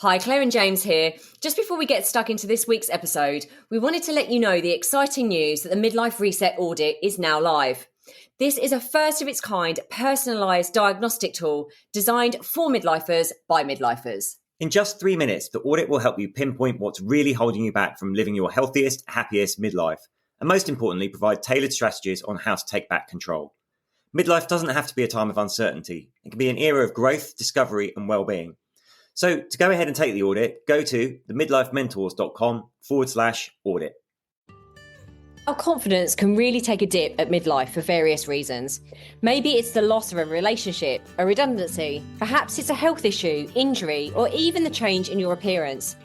Hi, Claire and James here. Just before we get stuck into this week's episode, we wanted to let you know the exciting news that the Midlife Reset audit is now live. This is a first of its kind personalised diagnostic tool designed for midlifers by midlifers. In just 3 minutes, the audit will help you pinpoint what's really holding you back from living your healthiest, happiest midlife, and most importantly, provide tailored strategies on how to take back control. Midlife doesn't have to be a time of uncertainty. It can be an era of growth, discovery, and well-being. So to go ahead and take the audit, go to themidlifementors.com/audit. Our confidence can really take a dip at midlife for various reasons. Maybe it's the loss of a relationship, a redundancy, perhaps it's a health issue, injury, or even the change in your appearance.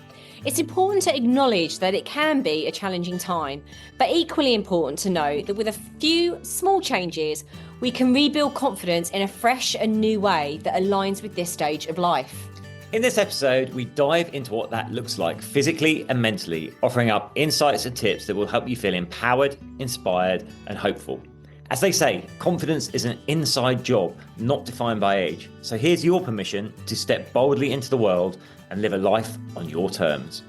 It's important to acknowledge that it can be a challenging time, but equally important to know that with a few small changes, we can rebuild confidence in a fresh and new way that aligns with this stage of life. In this episode, we dive into what that looks like physically and mentally, offering up insights and tips that will help you feel empowered, inspired, and hopeful. As they say, confidence is an inside job, not defined by age. So here's your permission to step boldly into the world and live a life on your terms.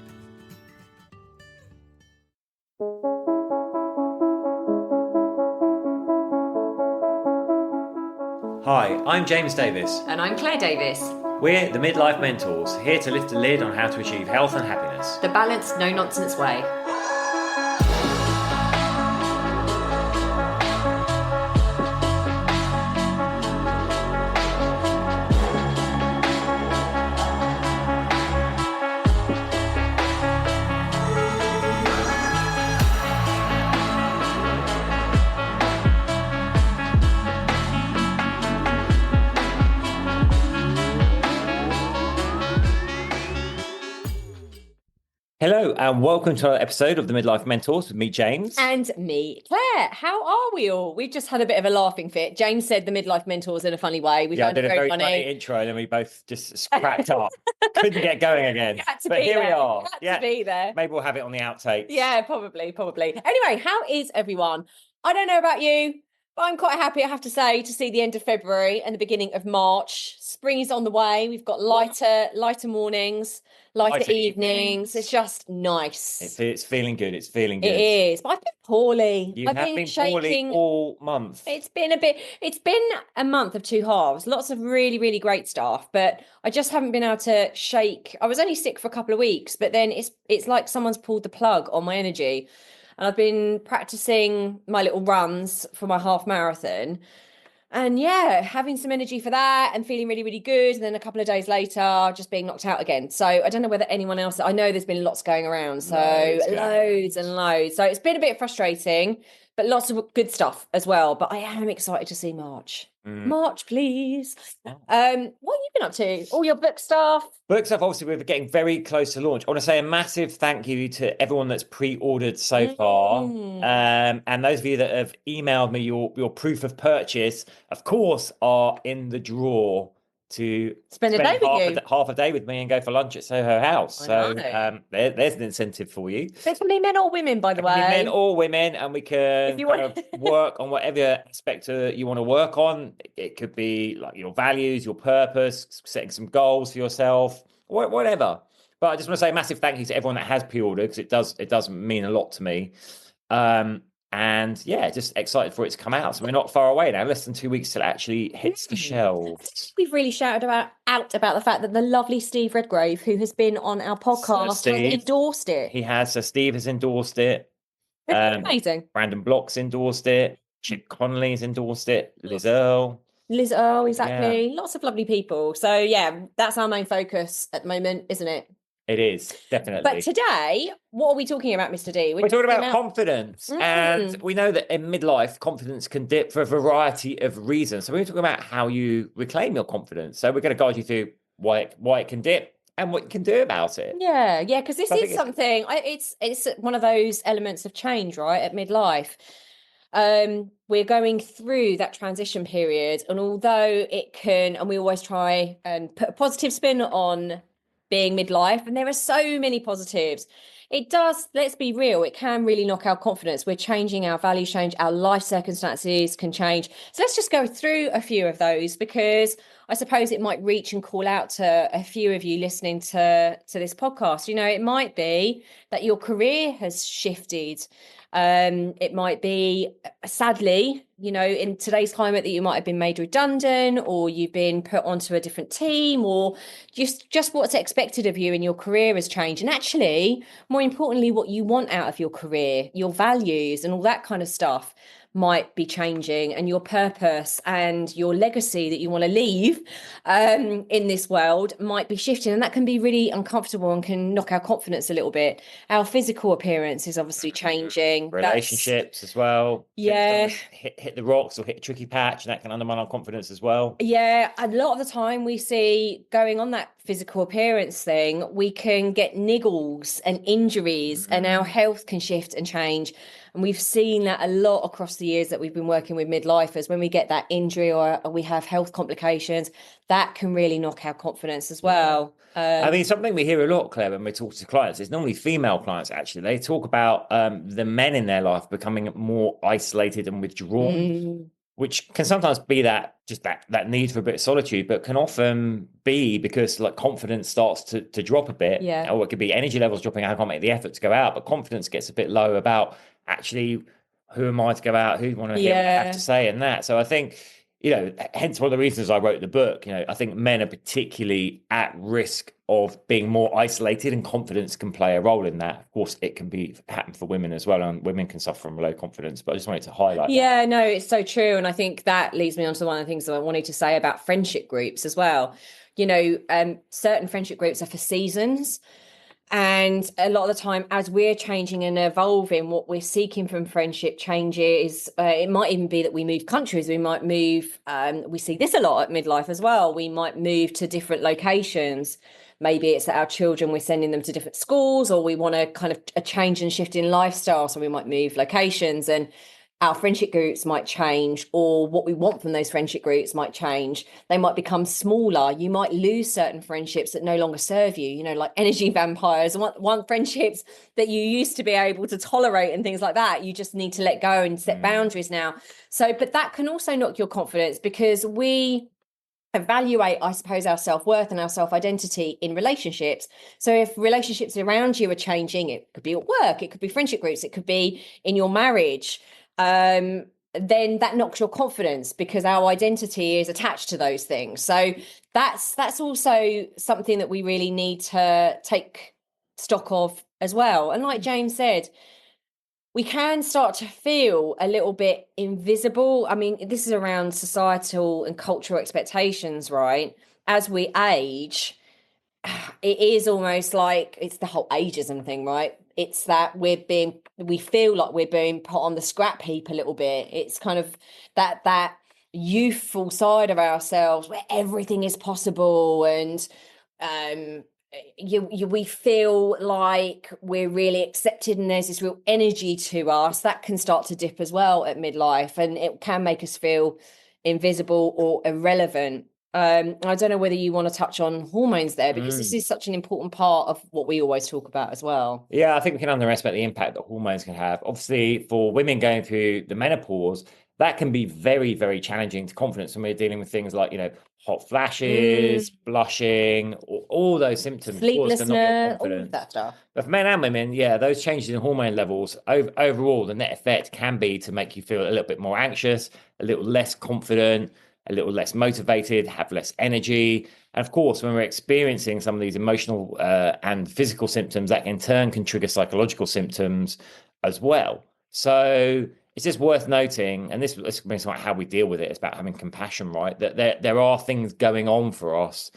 Hi, I'm James Davis. And I'm Claire Davis. We're the Midlife Mentors, here to lift the lid on how to achieve health and happiness. The balanced, no-nonsense way. Hello and welcome to another episode of the Midlife Mentors with me, James. And me, Claire. How are we all? We've just had a bit of a laughing fit. James said the Midlife Mentors in a funny way. We I found did it a very funny. funny intro and then we both just cracked up. Couldn't get going again. But here we are. To be there. Maybe we'll have it on the outtakes. Yeah, probably. Anyway, how is everyone? I don't know about you, but I'm quite happy, I have to say, to see the end of February and the beginning of March. Spring is on the way. We've got lighter mornings, lighter evenings. It's just nice. It's feeling good. It is. But I've been poorly. I've been shaking poorly all month. It's been a month of two halves. Lots of really, really great stuff, but I just haven't been able to shake. I was only sick for a couple of weeks, but then it's like someone's pulled the plug on my energy. And I've been practicing my little runs for my half marathon. And yeah, having some energy for that and feeling really, really good. And then a couple of days later, just being knocked out again. So I don't know whether anyone else, I know there's been lots going around. So loads and loads. So it's been a bit frustrating, but lots of good stuff as well. But I am excited to see March. March, please. What have you been up to? All your book stuff? Obviously, we're getting very close to launch. I want to say a massive thank you to everyone that's pre-ordered so far. And those of you that have emailed me your proof of purchase, of course, are in the draw to spend half a day with me and go for lunch at Soho House. So there's an incentive for you. It can be men or women, by the way. Men or women, and we can work on whatever aspect you want to work on. It could be like your values, your purpose, setting some goals for yourself, whatever. But I just want to say a massive thank you to everyone that has pre-ordered, because it does mean a lot to me. And yeah, just excited for it to come out. So we're not far away now, less than 2 weeks till it actually hits the shelves. We've really shouted out about the fact that the lovely Steve Redgrave, who has been on our podcast, has endorsed it. He has. So Steve has endorsed it. Amazing. Brandon Block's endorsed it. Chip Connolly's endorsed it. Liz Earle, exactly. Yeah. Lots of lovely people. So yeah, that's our main focus at the moment, isn't it? It is, definitely. But today, what are we talking about, Mr. D? We're talking about confidence. And we know that in midlife, confidence can dip for a variety of reasons. So we're talking about how you reclaim your confidence. So we're going to guide you through why it can dip and what you can do about it. Yeah, because this is something, it's one of those elements of change, right, at midlife. We're going through that transition period. And although it can, and we always try and put a positive spin on being midlife, and there are so many positives. It does, let's be real, it can really knock our confidence. We're changing, our values change, our life circumstances can change. So let's just go through a few of those, because I suppose it might reach and call out to a few of you listening to this podcast. You know, it might be that your career has shifted. It might be, sadly, you know, in today's climate, that you might have been made redundant, or you've been put onto a different team, or just what's expected of you in your career has changed. And actually, more importantly, what you want out of your career, your values and all that kind of stuff might be changing, and your purpose and your legacy that you want to leave in this world might be shifting, and that can be really uncomfortable and can knock our confidence a little bit. Our physical appearance is obviously changing. Relationships as well. Yeah. Hit the rocks or hit a tricky patch, and that can undermine our confidence as well. Yeah, a lot of the time we see, going on that physical appearance thing, we can get niggles and injuries, and our health can shift and change. And we've seen that a lot across the years that we've been working with midlifers. When we get that injury, or we have health complications, that can really knock our confidence as well. I mean, something we hear a lot, Claire, when we talk to clients, it's normally female clients, actually. They talk about the men in their life becoming more isolated and withdrawn, which can sometimes be that need for a bit of solitude, but can often be because like confidence starts to drop a bit. Yeah. Or it could be energy levels dropping. I can't make the effort to go out, but confidence gets a bit low about actually, who am I to go out? Who do you want to hear what I have to say and that? So I think, you know, hence one of the reasons I wrote the book. You know, I think men are particularly at risk of being more isolated, and confidence can play a role in that. Of course, it can happen for women as well, and women can suffer from low confidence. But I just wanted to highlight that. Yeah, no, it's so true. And I think that leads me on to one of the things that I wanted to say about friendship groups as well. You know, certain friendship groups are for seasons. And a lot of the time, as we're changing and evolving, what we're seeking from friendship changes. It might even be that we move countries. We might move, we see this a lot at midlife as well. We might move to different locations. Maybe it's that our children, we're sending them to different schools, or we want to kind of a change and shift in lifestyle. So we might move locations, and our friendship groups might change, or what we want from those friendship groups might change. They might become smaller. You might lose certain friendships that no longer serve you, you know, like energy vampires. And want friendships that you used to be able to tolerate and things like that. You just need to let go and set boundaries now. So, but that can also knock your confidence, because we evaluate, I suppose, our self-worth and our self-identity in relationships. So if relationships around you are changing, it could be at work, it could be friendship groups, it could be in your marriage, then that knocks your confidence, because our identity is attached to those things. So that's also something that we really need to take stock of as well. And like James said, we can start to feel a little bit invisible. I mean, this is around societal and cultural expectations, right? As we age, it is almost like it's the whole ageism thing, right? It's that we feel like we're being put on the scrap heap a little bit. It's kind of that youthful side of ourselves where everything is possible, and we feel like we're really accepted, and there's this real energy to us that can start to dip as well at midlife, and it can make us feel invisible or irrelevant. I don't know whether you want to touch on hormones there, because this is such an important part of what we always talk about as well. Yeah, I think we can underestimate the impact that hormones can have. Obviously, for women going through the menopause, that can be very, very challenging to confidence when we're dealing with things like, you know, hot flashes, blushing, all those symptoms. Sleeplessness, all of that stuff. But for men and women, yeah, those changes in hormone levels, overall, the net effect can be to make you feel a little bit more anxious, a little less confident, a little less motivated, have less energy. And of course, when we're experiencing some of these emotional and physical symptoms, that in turn can trigger psychological symptoms as well. So it's just worth noting, and this is about how we deal with it. It's about having compassion, right? That there are things going on for us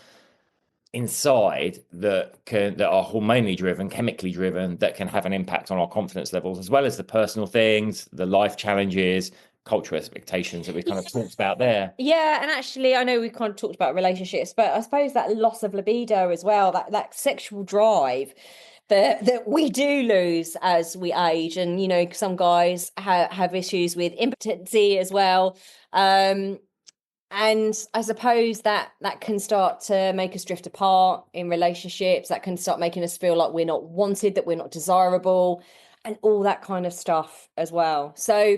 inside that are hormonally driven, chemically driven, that can have an impact on our confidence levels, as well as the personal things, the life challenges, cultural expectations that we kind of talked about there. Yeah, and actually, I know we kind of talked about relationships, but I suppose that loss of libido as well, that sexual drive that we do lose as we age. And, you know, some guys have issues with impotency as well. And I suppose that that can start to make us drift apart in relationships. That can start making us feel like we're not wanted, that we're not desirable, and all that kind of stuff as well. So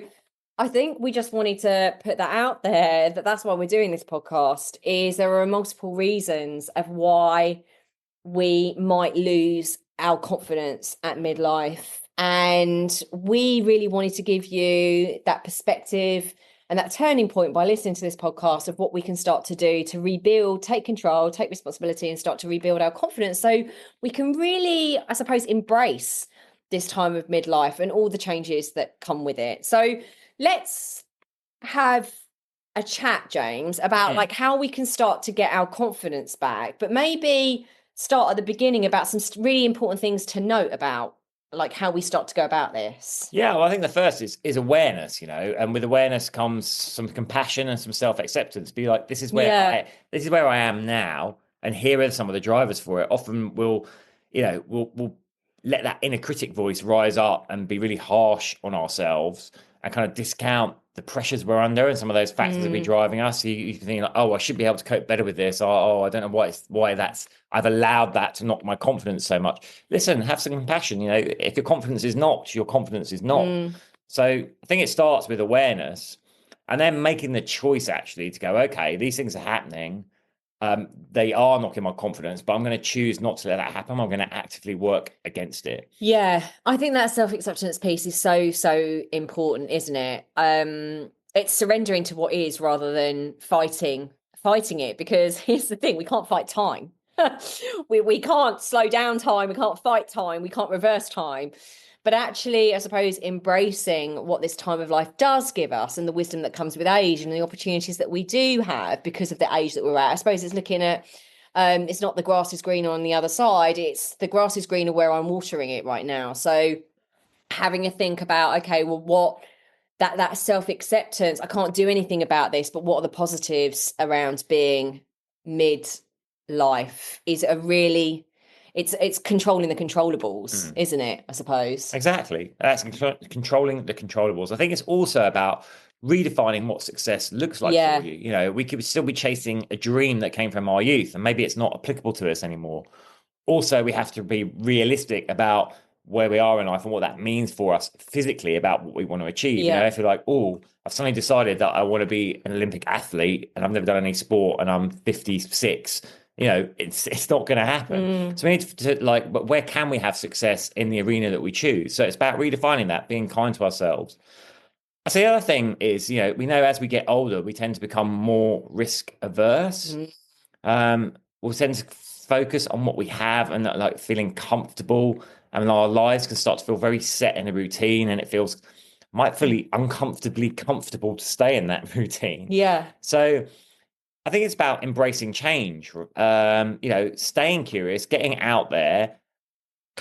I think we just wanted to put that out there, that that's why we're doing this podcast, is there are multiple reasons of why we might lose our confidence at midlife. And we really wanted to give you that perspective and that turning point by listening to this podcast of what we can start to do to rebuild, take control, take responsibility, and start to rebuild our confidence so we can really, I suppose, embrace this time of midlife and all the changes that come with it. So let's have a chat, James, about like how we can start to get our confidence back, but maybe start at the beginning about some really important things to note about like how we start to go about this. Yeah, well, I think the first is awareness, and with awareness comes some compassion and some self-acceptance. Be like, Yeah. this is where I am now, and here are some of the drivers for it. Often we'll let that inner critic voice rise up and be really harsh on ourselves and kind of discount the pressures we're under and some of those factors that be driving us. You can think like, oh, I should be able to cope better with this. I don't know why that's I've allowed that to knock my confidence so much. Listen, have some compassion. If your confidence is knocked, your confidence is not. So I think it starts with awareness and then making the choice actually to go, okay, these things are happening. They are knocking my confidence, but I'm going to choose not to let that happen. I'm going to actively work against it. Yeah, I think that self-acceptance piece is so important, isn't it? It's surrendering to what is rather than fighting it, because here's the thing, we can't fight time. We can't slow down time, we can't fight time, we can't reverse time. But actually, I suppose embracing what this time of life does give us and the wisdom that comes with age and the opportunities that we do have because of the age that we're at. I suppose it's looking at it's not the grass is greener on the other side, it's the grass is greener where I'm watering it right now. So having a think about, okay, well, what that self-acceptance, I can't do anything about this, but what are the positives around being mid-life is a really it's controlling the controllables, isn't it? I suppose. Exactly. That's controlling the controllables. I think it's also about redefining what success looks like for Yeah. you. We could still be chasing a dream that came from our youth, and maybe it's not applicable to us anymore. Also, we have to be realistic about where we are in life and what that means for us physically about what we want to achieve. Yeah. If you're like, oh, I've suddenly decided that I want to be an Olympic athlete and I've never done any sport and I'm 56, it's not going to happen. So we need to like, but where can we have success in the arena that we choose? So it's about redefining that, being kind to ourselves. So the other thing is, we know as we get older, we tend to become more risk averse. We'll tend to focus on what we have and like feeling comfortable, and our lives can start to feel very set in a routine, and it might feel uncomfortably comfortable to stay in that routine. Yeah. So I think it's about embracing change, staying curious, getting out there,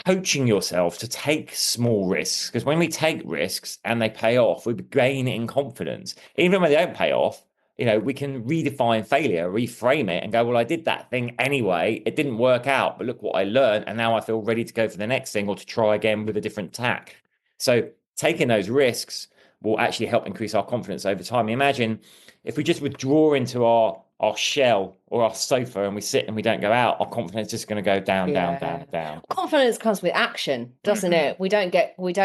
coaching yourself to take small risks. Because when we take risks and they pay off, we gain in confidence. Even when they don't pay off, we can redefine failure, reframe it, and go, well, I did that thing anyway. It didn't work out, but look what I learned. And now I feel ready to go for the next thing or to try again with a different tack. So taking those risks will actually help increase our confidence over time. Imagine if we just withdraw into our shell or our sofa and we sit and we don't go out, our confidence is just going to go down, down, down, down. Confidence comes with action, doesn't it? We don't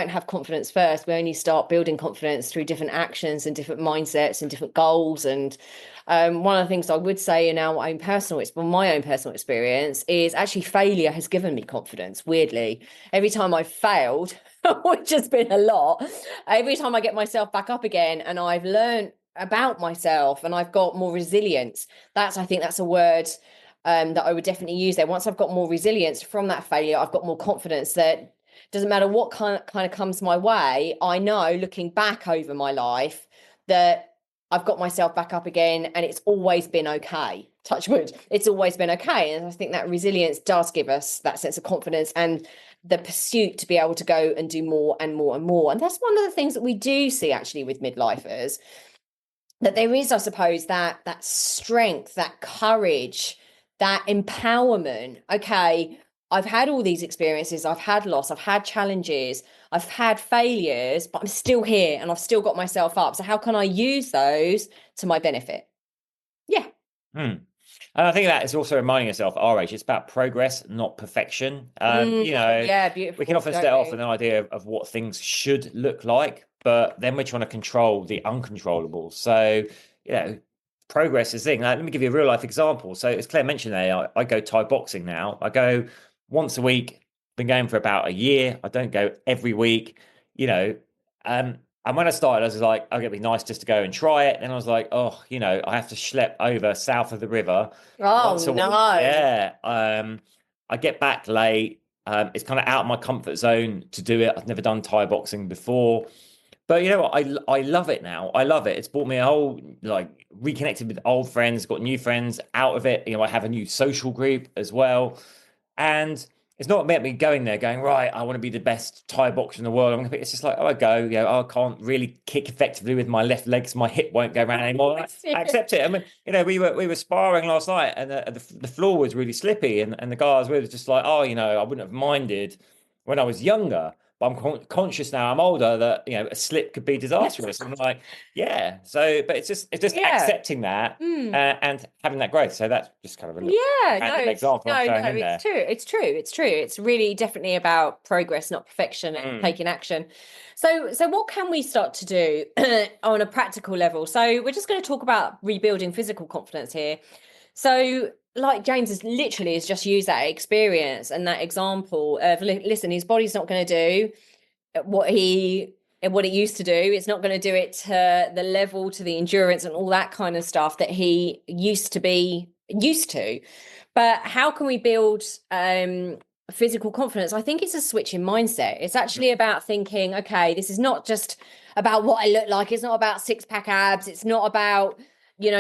have confidence first. We only start building confidence through different actions and different mindsets and different goals. And one of the things I would say in my own personal experience is actually failure has given me confidence. Weirdly, every time I've failed, which has been a lot, every time I get myself back up again and I've learned about myself and I've got more resilience. I think that's a word that I would definitely use there. Once I've got more resilience from that failure, I've got more confidence that doesn't matter what kind of comes my way. I know looking back over my life that I've got myself back up again and it's always been okay. Touch wood, it's always been okay. And I think that resilience does give us that sense of confidence and the pursuit to be able to go and do more and more and more. And that's one of the things that we do see actually with midlifers, that there is, I suppose, that strength, that courage, that empowerment. Okay, I've had all these experiences, I've had loss, I've had challenges, I've had failures, but I'm still here and I've still got myself up. So how can I use those to my benefit? Mm. And I think that is also reminding yourself, at our age, it's about progress, not perfection. Yeah, We can beautiful, often set off with totally. an idea of what things should look like, but then we're trying to control the uncontrollable. So, you know, progress is the thing. Let me give you a real life example. So, as Claire mentioned there, I go Thai boxing now. I go once a week, been going for about a year. I don't go every week, you know. Um, and when I started, I was like, oh, it'd be nice just to go and try it. Then I was like, oh, I have to schlep over south of the river once Oh a week. no. Yeah. I get back late. It's kind of out of my comfort zone to do it. I've never done Thai boxing before. But you know what? I love it now. I love it. It's brought me a whole like reconnected with old friends, got new friends out of it. I have a new social group as well. And it's not about me going there going, right, I want to be the best Thai boxer in the world. It's just like, oh, I go, I can't really kick effectively with my left leg, so my hip won't go around anymore. I accept it. I mean, we were sparring last night, and the floor was really slippy, and the guy I was with was just like, oh, I wouldn't have minded when I was younger, but I'm conscious now I'm older that a slip could be disastrous. I'm like, yeah. So, but it's just Yeah. accepting that Mm. and having that growth. So that's just kind of a little Yeah, no, random example I'm no, throwing in it's there. true. It's true. It's true. It's really definitely about progress, not perfection, and Mm. taking action. So what can we start to do on a practical level? So we're just going to talk about rebuilding physical confidence here. So, like James has just used that experience and that example of listen, his body's not going to do what it used to do. It's not going to do it to the level, to the endurance and all that kind of stuff that he used to be used to. But how can we build physical confidence? I think it's a switch in mindset. It's actually about thinking, okay, this is not just about what I look like. It's not about six pack abs. It's not about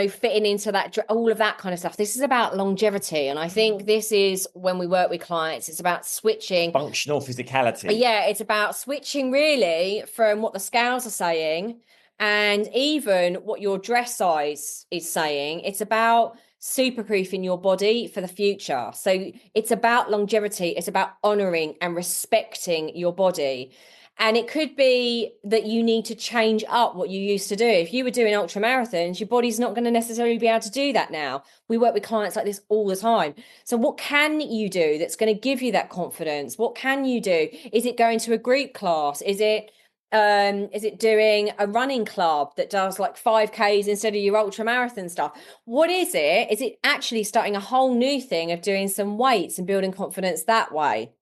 fitting into that, all of that kind of stuff. This is about longevity. And I think this is when we work with clients, it's about switching. Functional physicality. Yeah, it's about switching really from what the scales are saying and even what your dress size is saying. It's about superproofing your body for the future. So it's about longevity. It's about honoring and respecting your body. And it could be that you need to change up what you used to do. If you were doing ultra marathons, your body's not going to necessarily be able to do that now. We work with clients like this all the time. So what can you do that's going to give you that confidence? What can you do? Is it going to a group class? Is it doing a running club that does like 5Ks instead of your ultra marathon stuff? What is it? Is it actually starting a whole new thing of doing some weights and building confidence that way?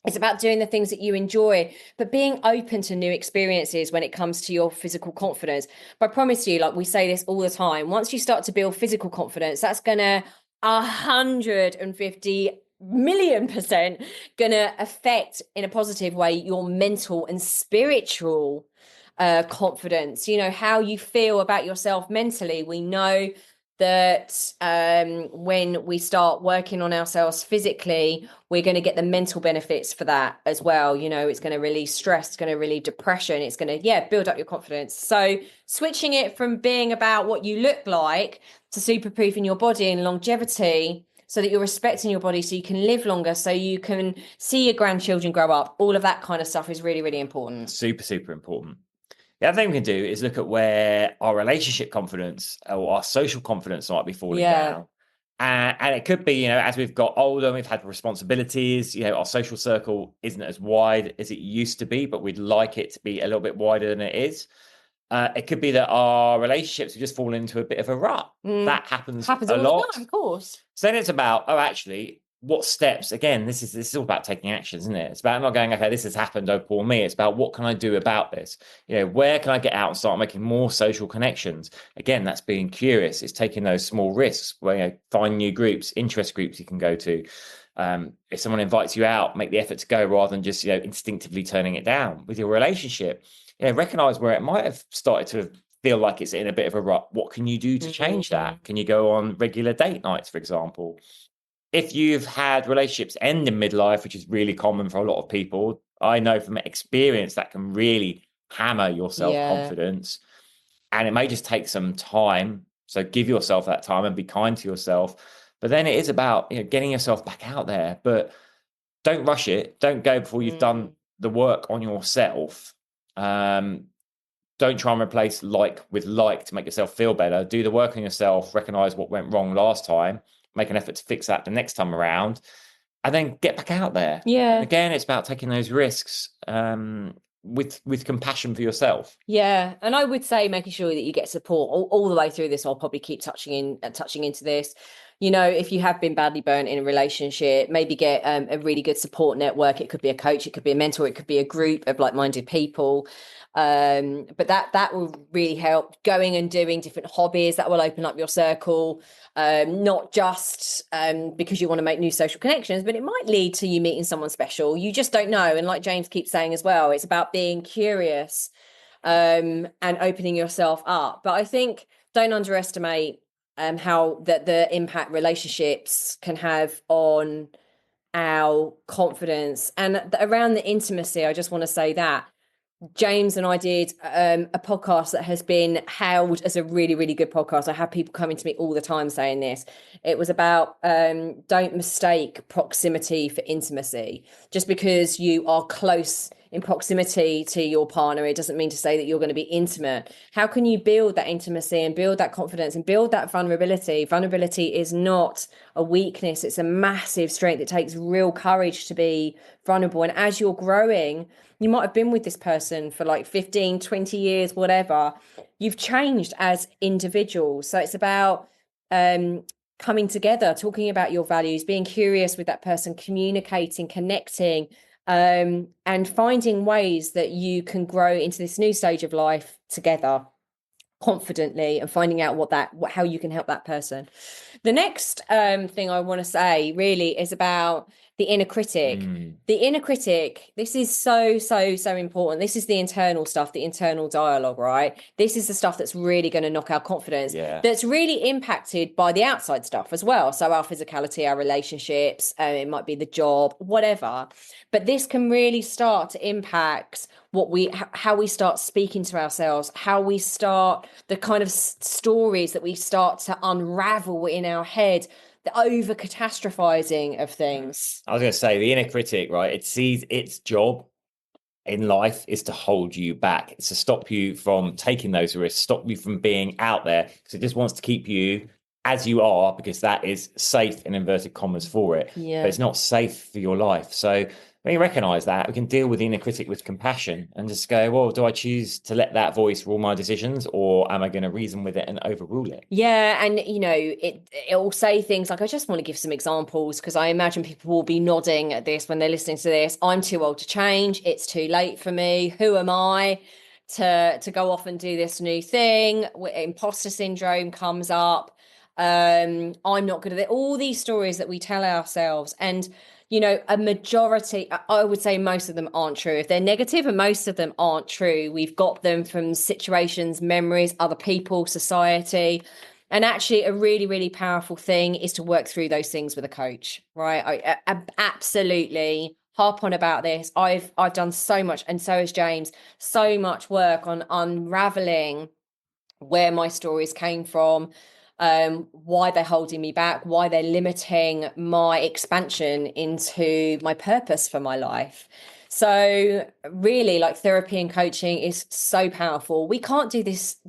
It's about doing the things that you enjoy, but being open to new experiences when it comes to your physical confidence. But I promise you, like we say this all the time, once you start to build physical confidence, that's going to 150 million% going to affect in a positive way your mental and spiritual confidence. How you feel about yourself mentally. We know that when we start working on ourselves physically, we're going to get the mental benefits for that as well. It's going to release stress, it's going to relieve depression, it's going to, yeah, build up your confidence. So switching it from being about what you look like to superproofing your body and longevity so that you're respecting your body so you can live longer, so you can see your grandchildren grow up. All of that kind of stuff is really, really important. Super, super important. The other thing we can do is look at where our relationship confidence or our social confidence might be falling Yeah. down. And it could be, as we've got older and we've had responsibilities, our social circle isn't as wide as it used to be, but we'd like it to be a little bit wider than it is. It could be that our relationships have just fallen into a bit of a rut. That happens Happens a all the lot. time, of course. So then it's about, oh, actually, what steps? Again, this is all about taking action, isn't it? It's about not going, okay, this has happened, oh, poor me. It's about what can I do about this? Where can I get out and start making more social connections? Again, that's being curious. It's taking those small risks where find new groups, interest groups you can go to. If someone invites you out, make the effort to go rather than just instinctively turning it down. With your relationship, recognize where it might have started to feel like it's in a bit of a rut. What can you do to change that? Can you go on regular date nights, for example? If you've had relationships end in midlife, which is really common for a lot of people, I know from experience that can really hammer your Yeah. self-confidence. And it may just take some time. So give yourself that time and be kind to yourself. But then it is about getting yourself back out there. But don't rush it. Don't go before you've done the work on yourself. don't try and replace like with like to make yourself feel better. Do the work on yourself, recognize what went wrong last time, make an effort to fix that the next time around, and then get back out there. Yeah. Again, it's about taking those risks with compassion for yourself. Yeah, and I would say making sure that you get support all the way through this. I'll probably keep touching into this. You know, if you have been badly burnt in a relationship, maybe get a really good support network. It could be a coach, it could be a mentor, it could be a group of like-minded people. But that will really help. Going and doing different hobbies, that will open up your circle. Not just because you want to make new social connections, but it might lead to you meeting someone special. You just don't know. And like James keeps saying as well, it's about being curious and opening yourself up. But I think don't underestimate how the impact relationships can have on our confidence. And around the intimacy, I just want to say that James and I did a podcast that has been hailed as a really, really good podcast. I have people coming to me all the time saying this. It was about don't mistake proximity for intimacy. Just because you are close in proximity to your partner, it doesn't mean to say that you're going to be intimate. How can you build that intimacy and build that confidence and build that vulnerability? Vulnerability is not a weakness. It's a massive strength. It takes real courage to be vulnerable. And as you're growing, you might have been with this person for like 15, 20 years, whatever. You've changed as individuals. So it's about coming together, talking about your values, being curious with that person, communicating, connecting, and finding ways that you can grow into this new stage of life together confidently, and finding out how you can help that person. The next thing I want to say really is about the inner critic. The inner critic, this is so important. This is the internal stuff, the internal dialogue, right? This is the stuff that's really going to knock our confidence. Yeah. That's really impacted by the outside stuff as well. So our physicality, our relationships, it might be the job, whatever. But this can really start to impact how we start speaking to ourselves, how we start the kind of stories that we start to unravel in our head, the over catastrophizing of things. I was going to say the inner critic, right? It sees its job in life is to hold you back. It's to stop you from taking those risks, stop you from being out there. Because it just wants to keep you as you are, because that is safe in inverted commas for it. Yeah. But it's not safe for your life. So when you recognize that, we can deal with the inner critic with compassion and just go, well, do I choose to let that voice rule my decisions, or am I going to reason with it and overrule it? Yeah, and you know, it'll say things like, I just want to give some examples, because I imagine people will be nodding at this when they're listening to this. I'm too old to change. It's too late for me. Who am I to go off and do this new thing? Imposter syndrome comes up. I'm not good at it. All these stories that we tell ourselves, and you know, a majority, I would say most of them aren't true. If they're negative, and most of them aren't true, we've got them from situations, memories, other people, society. And actually, a really, really powerful thing is to work through those things with a coach, right? I absolutely harp on about this. I've done so much, and so has James, so much work on unraveling where my stories came from, why they're holding me back, why they're limiting my expansion into my purpose for my life. So really, like, therapy and coaching is so powerful. We can't do this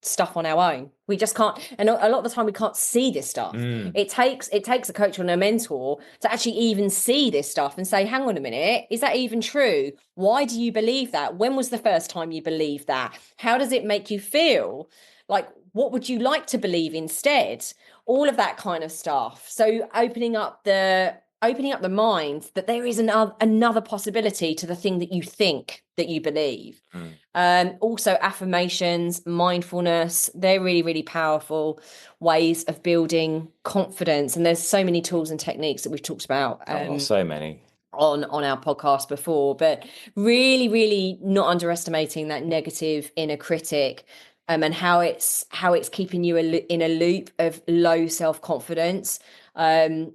stuff on our own. We just can't. And a lot of the time we can't see this stuff. It takes a coach or a mentor to actually even see this stuff and say, hang on a minute, is that even true? Why do you believe that? When was the first time you believed that? How does it make you feel? Like, what would you like to believe instead? All of that kind of stuff. So opening up the mind that there is another possibility to the thing that you think that you believe. Also affirmations, mindfulness, they're really, really powerful ways of building confidence. And there's so many tools and techniques that we've talked about. So many. On our podcast before, but really, really not underestimating that negative inner critic. And how it's keeping you in a loop of low self-confidence, and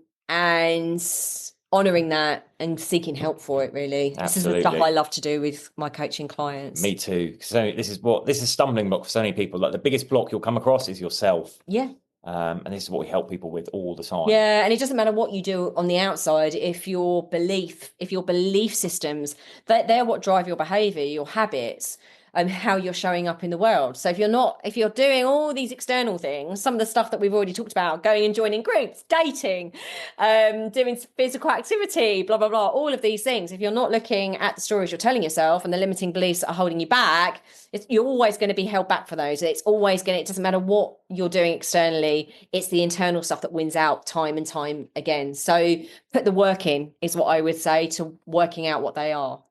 honoring that and seeking help for it, really. Absolutely. This is the stuff I love to do with my coaching clients. Me too. So this is a stumbling block for so many people. Like, the biggest block you'll come across is yourself. Yeah. And this is what we help people with all the time. Yeah, and it doesn't matter what you do on the outside if your belief systems, they're what drive your behavior, your habits. how you're showing up in the world. So if you're doing all these external things, some of the stuff that we've already talked about, going and joining groups, dating, doing physical activity, blah, blah, blah, all of these things, if you're not looking at the stories you're telling yourself and the limiting beliefs that are holding you back, you're always going to be held back for those. It doesn't matter what you're doing externally, it's the internal stuff that wins out time and time again. So put the work in is what I would say to working out what they are.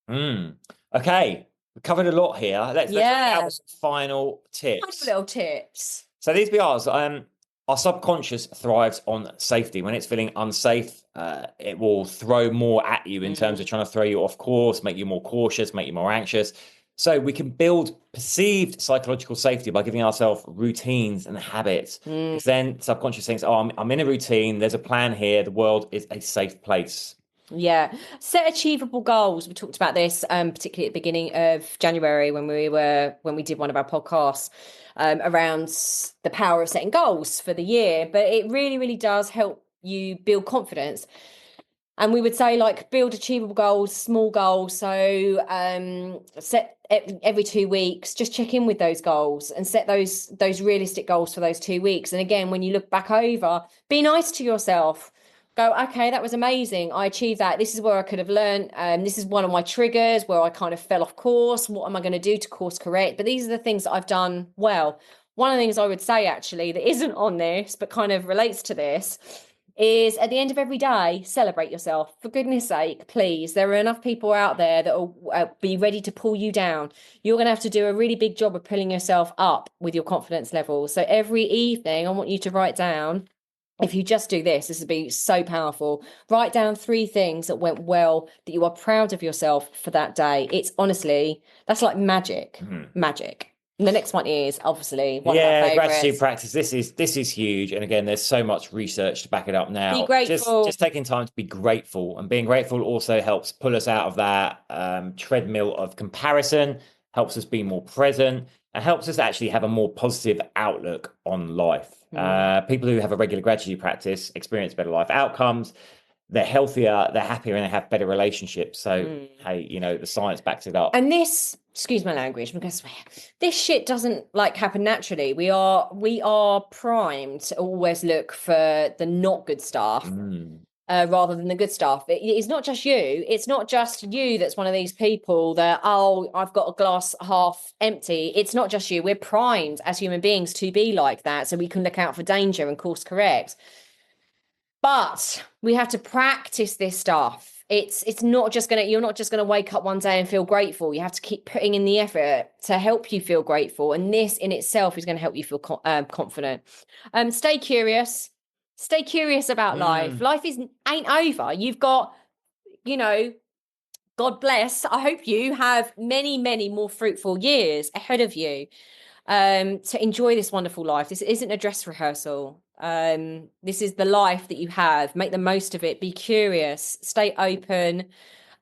Okay. We covered a lot here. Let's look at some final tips. Little tips. So these be ours. Our subconscious thrives on safety. When it's feeling unsafe, it will throw more at you in terms of trying to throw you off course, make you more cautious, make you more anxious. So we can build perceived psychological safety by giving ourselves routines and habits. Because then subconscious thinks, oh, I'm in a routine. There's a plan here. The world is a safe place. Yeah. Set achievable goals. We talked about this, particularly at the beginning of January when we did one of our podcasts around the power of setting goals for the year. But it really, really does help you build confidence. And we would say, like, build achievable goals, small goals. So set every 2 weeks, just check in with those goals and set those realistic goals for those 2 weeks. And again, when you look back over, be nice to yourself. Go, okay, that was amazing. I achieved that. This is where I could have learned. This is one of my triggers where I kind of fell off course. What am I going to do to course correct? But these are the things that I've done well. One of the things I would say, actually, that isn't on this, but kind of relates to this, is at the end of every day, celebrate yourself. For goodness sake, please. There are enough people out there that will be ready to pull you down. You're going to have to do a really big job of pulling yourself up with your confidence level. So every evening, I want you to write down, if you just do this would be so powerful. Write down 3 things that went well, that you are proud of yourself for that day. It's honestly, that's like magic. Magic. And the next one is obviously one of our favorites. Gratitude practice. This is huge. And again, there's so much research to back it up now. Be grateful. Just taking time to be grateful, and being grateful also helps pull us out of that treadmill of comparison, helps us be more present, and helps us actually have a more positive outlook on life. People who have a regular gratitude practice experience better life outcomes. They're healthier, they're happier, and they have better relationships. So, hey, the science backs it up. And this, excuse my language, I'm going to swear, this shit doesn't happen naturally. We are primed to always look for the not good stuff. Rather than the good stuff. It's not just you. It's not just you that's one of these people that, I've got a glass half empty. It's not just you. We're primed as human beings to be like that, so we can look out for danger and course correct. But we have to practice this stuff. It's not just you're not just gonna wake up one day and feel grateful. You have to keep putting in the effort to help you feel grateful. And this in itself is going to help you feel confident. Stay curious. Stay curious about life. Life ain't over. You've got, God bless. I hope you have many, many more fruitful years ahead of you to enjoy this wonderful life. This isn't a dress rehearsal. This is the life that you have. Make the most of it. Be curious. Stay open.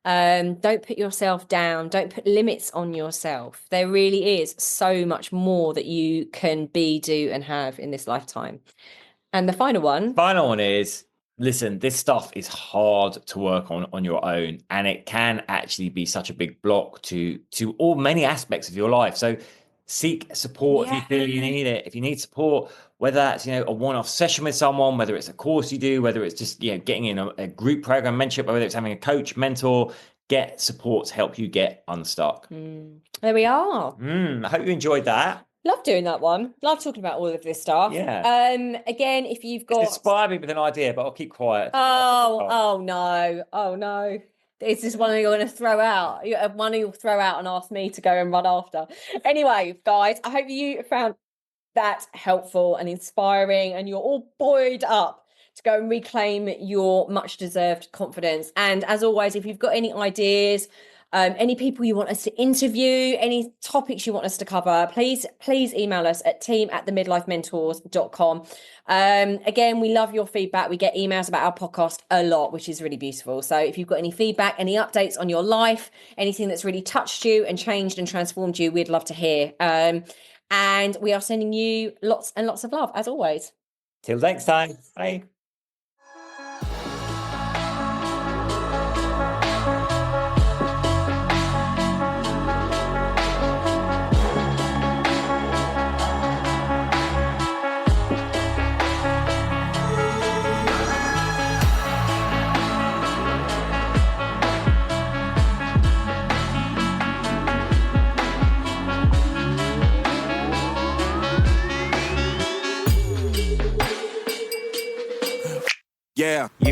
Don't put yourself down. Don't put limits on yourself. There really is so much more that you can be, do, and have in this lifetime. And the final one is, listen, this stuff is hard to work on your own, and it can actually be such a big block to many aspects of your life. So seek support if you feel you need it. If you need support, whether that's a one-off session with someone, whether it's a course you do, whether it's just getting in a group program mentorship, whether it's having a coach, mentor, get support to help you get unstuck. There we are. I hope you enjoyed that. Love doing that one. Love talking about all of this stuff. Yeah. Again, if you've got... It's inspired me with an idea, but I'll keep quiet. Oh no. Is this one you're going to throw out? One you'll throw out and ask me to go and run after. Anyway, guys, I hope you found that helpful and inspiring, and you're all buoyed up to go and reclaim your much deserved confidence. And as always, if you've got any ideas, any people you want us to interview, any topics you want us to cover, please email us at team@themidlifementors.com. Again, we love your feedback. We get emails about our podcast a lot, which is really beautiful. So if you've got any feedback, any updates on your life, anything that's really touched you and changed and transformed you, we'd love to hear. And we are sending you lots and lots of love, as always. Till next time. Bye.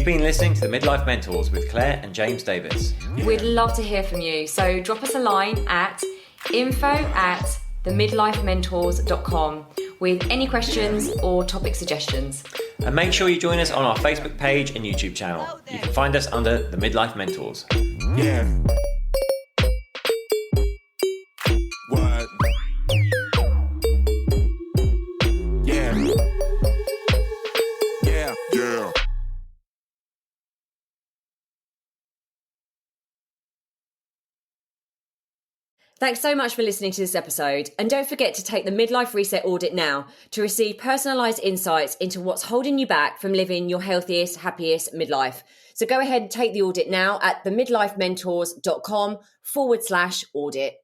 been listening to the Midlife Mentors with Claire and James Davis. We'd love to hear from you, so drop us a line at info@themidlifementors.com with any questions or topic suggestions. And make sure you join us on our Facebook page and YouTube channel. You can find us under the Midlife Mentors. Yeah. What? Yeah. Yeah. Yeah. Thanks so much for listening to this episode. And don't forget to take the Midlife Reset Audit now to receive personalised insights into what's holding you back from living your healthiest, happiest midlife. So go ahead and take the audit now at themidlifementors.com/audit.